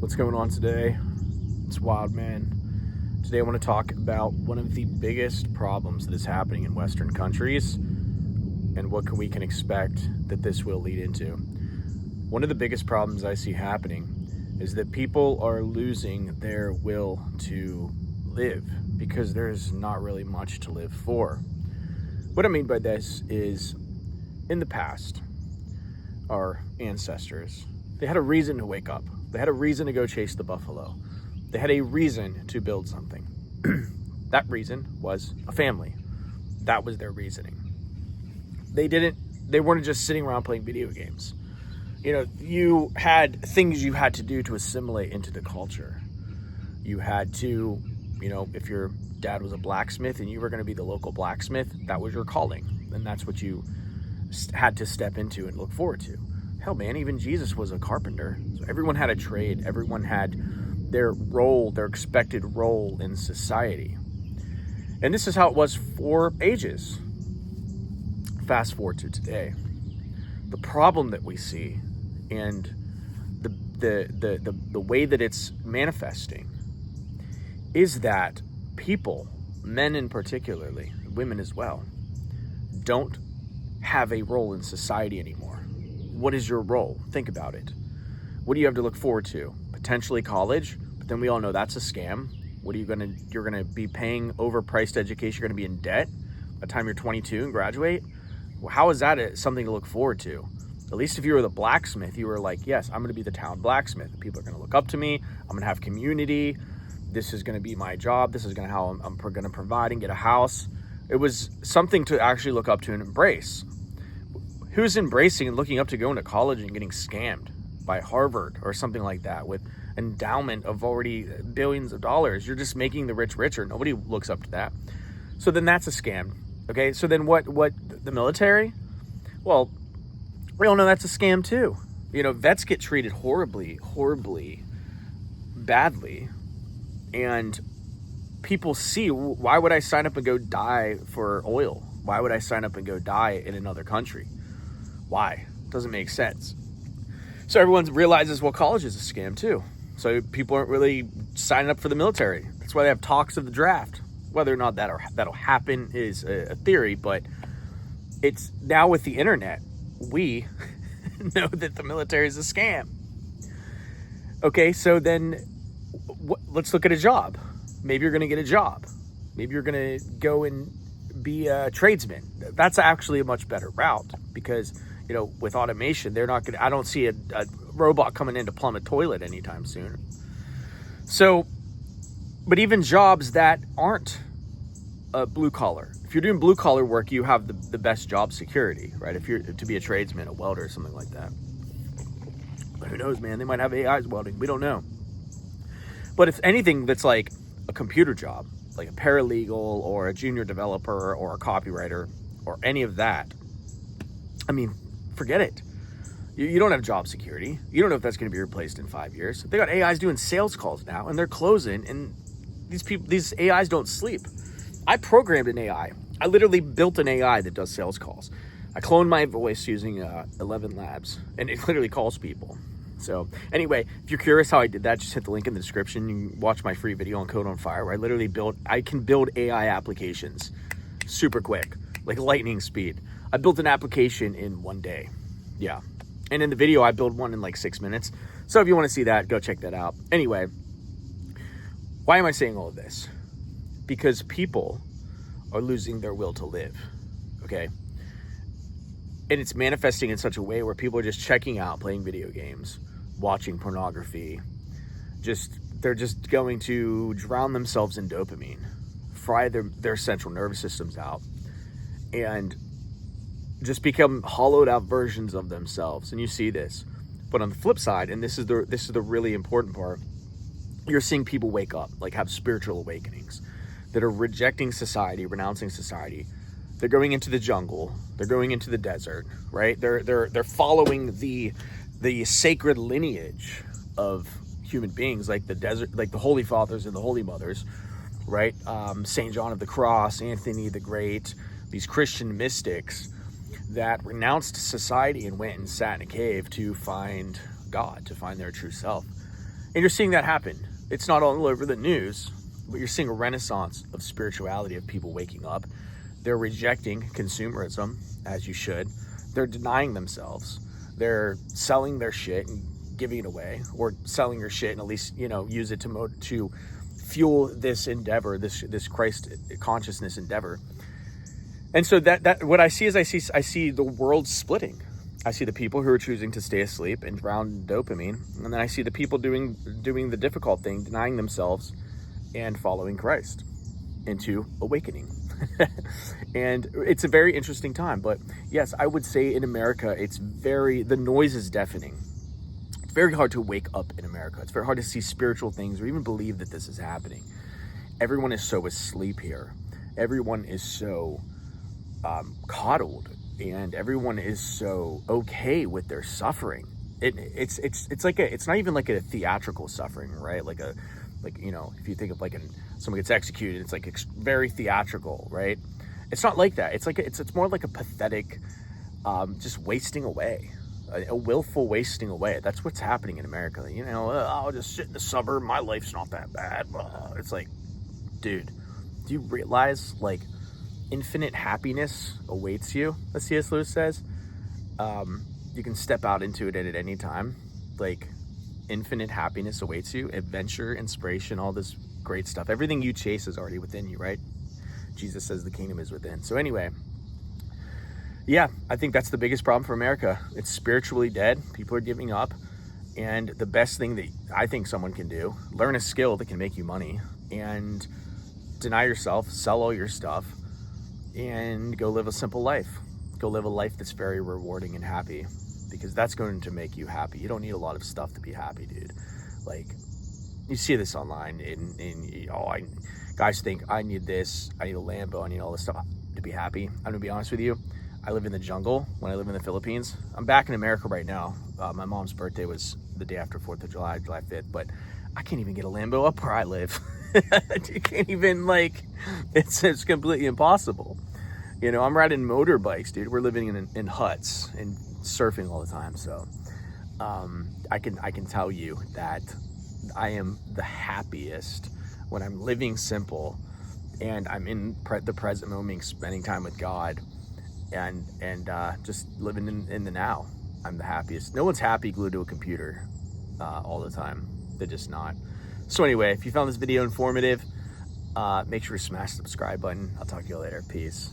What's going on today? It's wild, man. Today I want to talk about one of the biggest problems that is happening in Western countries and what we can expect that this will lead into. One of the biggest problems I see happening is that people are losing their will to live because there's not really much to live for. What I mean by this is, in the past, our ancestors, they had a reason to wake up. They had a reason to go chase the buffalo. They had a reason to build something. That reason was a family. That was their reasoning. They weren't just sitting around playing video games. You had things you had to do to assimilate into the culture. You had to, if your dad was a blacksmith and you were going to be the local blacksmith, that was your calling. And that's what you had to step into and look forward to. Hell, man, even Jesus was a carpenter. So everyone had a trade. Everyone had their role, their expected role in society. And this is how it was for ages. Fast forward to today. The problem that we see and the way that it's manifesting is that people, men in particularly, women as well, don't have a role in society anymore. What is your role? Think about it. What do you have to look forward to? Potentially college, but then we all know that's a scam. You're gonna be paying overpriced education, you're gonna be in debt by the time you're 22 and graduate? Well, how is that something to look forward to? At least if you were the blacksmith, you were like, yes, I'm gonna be the town blacksmith. People are gonna look up to me, I'm gonna have community, this is gonna be my job, this is how I'm gonna provide and get a house. It was something to actually look up to and embrace. Who's embracing and looking up to going to college and getting scammed by Harvard or something like that with endowment of already billions of dollars? You're just making the rich richer. Nobody looks up to that. So then that's a scam. Okay, so then what the military? Well, we all know that's a scam too. Vets get treated horribly badly. And people see, why would I sign up and go die for oil? Why would I sign up and go die in another country? Why? Doesn't make sense. So everyone realizes, well, college is a scam too. So people aren't really signing up for the military. That's why they have talks of the draft. Whether or not that'll happen is a theory, but it's now with the internet, we know that the military is a scam. Okay, so then let's look at a job. Maybe you're going to get a job. Maybe you're going to go and be a tradesman. That's actually a much better route because with automation, I don't see a robot coming in to plumb a toilet anytime soon. So, but even jobs that aren't blue collar, if you're doing blue collar work, you have the best job security, right? If you're to be a tradesman, a welder, or something like that. But who knows, man? They might have AIs welding. We don't know. But if anything that's like a computer job, like a paralegal or a junior developer or a copywriter or any of that, forget it. You don't have job security. You don't know if that's going to be replaced in 5 years. They got AIs doing sales calls now, and they're closing, and these AIs don't sleep. I programmed an AI. I literally built an AI that does sales calls. I cloned my voice using 11 Labs, and it literally calls people. So anyway, if you're curious how I did that, just hit the link in the description. You can watch my free video on Code on Fire, where I can build AI applications super quick, like lightning speed. I built an application in 1 day. Yeah. And in the video, I build one in like 6 minutes. So if you want to see that, go check that out. Anyway, why am I saying all of this? Because people are losing their will to live. Okay. And it's manifesting in such a way where people are just checking out, playing video games, watching pornography. They're just going to drown themselves in dopamine, fry their central nervous systems out, and just become hollowed out versions of themselves. And you see this. But on the flip side, and this is the really important part, you're seeing people wake up, like have spiritual awakenings that are rejecting society, renouncing society. They're going into the jungle. They're going into the desert, right? They're following the sacred lineage of human beings, like the desert, like the Holy Fathers and the Holy Mothers, right? Saint John of the Cross, Anthony the Great, these Christian mystics that renounced society and went and sat in a cave to find God, to find their true self. And you're seeing that happen. It's not all over the news, but you're seeing a renaissance of spirituality, of people waking up. They're rejecting consumerism, as you should. They're denying themselves. They're selling their shit and giving it away, or selling your shit and at least, use it to fuel this endeavor, this Christ consciousness endeavor. And so that what I see is I see the world splitting. I see the people who are choosing to stay asleep and drown in dopamine, and then I see the people doing the difficult thing, denying themselves and following Christ into awakening. And it's a very interesting time. But yes, I would say in America, the noise is deafening. It's very hard to wake up in America. It's very hard to see spiritual things or even believe that this is happening. Everyone is so asleep here. Everyone is so coddled, and everyone is so okay with their suffering. It's not even like a theatrical suffering, right? Like if you think of someone gets executed, it's like very theatrical, right? It's not like that. It's more like a pathetic, just wasting away, a willful wasting away. That's what's happening in America. I'll just sit in the suburb. My life's not that bad. It's like, dude, do you realize infinite happiness awaits you, as C.S. Lewis says? You can step out into it at any time. Infinite happiness awaits you, adventure, inspiration, all this great stuff. Everything you chase is already within you, right? Jesus says the kingdom is within. So anyway, yeah, I think that's the biggest problem for America. It's spiritually dead. People are giving up. And the best thing that I think someone can do, learn a skill that can make you money and deny yourself, sell all your stuff, and go live a simple life. Go live a life that's very rewarding and happy, because that's going to make you happy. You don't need a lot of stuff to be happy, dude. You see this online, and guys think I need this, I need a Lambo, I need all this stuff to be happy. I'm gonna be honest with you. I live in the jungle when I live in the Philippines. I'm back in America right now. My mom's birthday was the day after 4th of July, July 5th, but I can't even get a Lambo up where I live. You can't even, it's completely impossible. I'm riding motorbikes, dude. We're living in huts and surfing all the time. So I can tell you that I am the happiest when I'm living simple and I'm in the present moment, spending time with God, and just living in the now. I'm the happiest. No one's happy glued to a computer all the time. They're just not. So anyway, if you found this video informative, make sure to smash the subscribe button. I'll talk to you later. Peace.